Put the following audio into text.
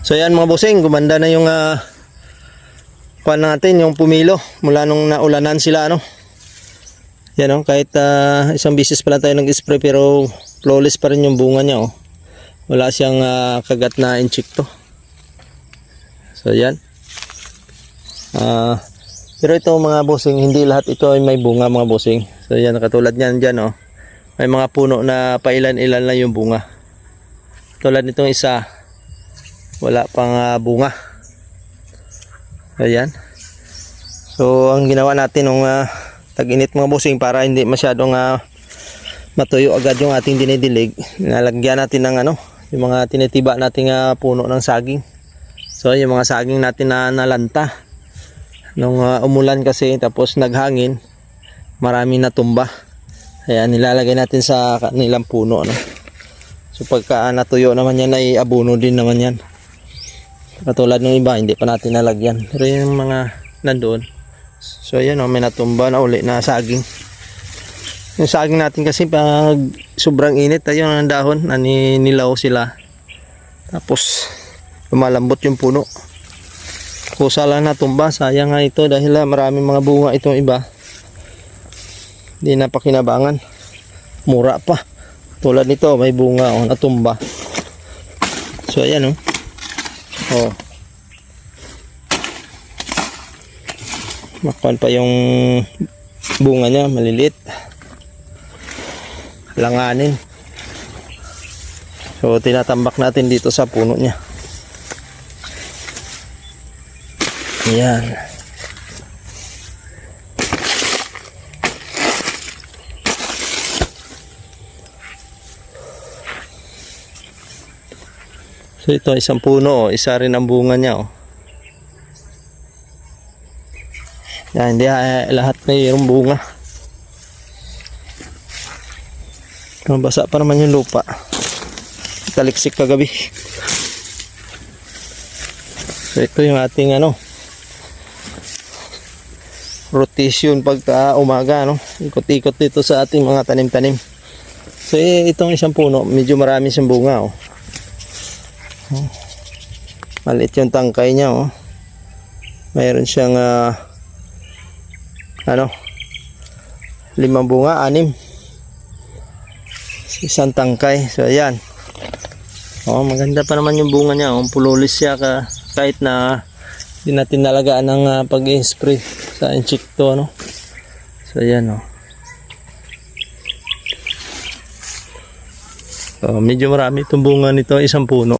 So yan mga bossing, gumanda na yung pan natin, yung pumilo mula nung naulanan sila Yan kahit isang bisis pala tayo nag-spray pero flawless pa rin yung bunga niya Wala siyang kagat na insekto. So yan. Pero ito mga bossing, hindi lahat ito ay may bunga mga bossing. So yan, katulad niyan dyan may mga puno na pailan-ilan lang yung bunga. Tulad nitong isa, wala pang bunga. Ayan. So ang ginawa natin nung tag-init mga bossing, para hindi masyadong matuyo agad yung ating dinidilig, nalagyan natin ng yung mga tinitiba nating puno ng saging. So yung mga saging natin na nalanta nung umulan kasi, tapos naghangin, marami natumba. Ayan, nilalagay natin sa kanilang puno So pagka natuyo naman yan ay abono din naman yan. Katulad ng iba, hindi pa natin nalagyan. Pero yung mga nandoon, so ayan may natumba na uli na saging. Yung saging natin kasi pag sobrang init, ayun ang dahon, nilaw sila. Tapos lumalambot yung puno. Kusa lang natumba, sayang nga ito dahil maraming mga bunga itong iba. Hindi na pakinabangan. Mura pa. Tulad nito, may bunga natumba. So ayan Makuan pa yung bunga niya, maliliit. Langanin. So tinatambak natin dito sa puno niya. Ayan. So ito isang puno, isa rin ang bunga niya Yan, hindi lahat mayroong bunga. Basa pa naman yung lupa. Taliksik kagabi. So ito yung ating rotation pagka umaga ikot-ikot dito sa ating mga tanim-tanim. So itong isang puno, medyo marami siyang bunga Maliit yung tangkay niya Mayroon siyang 5 bunga, 6. Isang tangkay. So ayan. Maganda pa naman yung bunga niya. Pululis siya kahit na hindi natin nalagaan ng pag-spray sa insekto So ayan So medyo marami itong bunga nito, isang puno.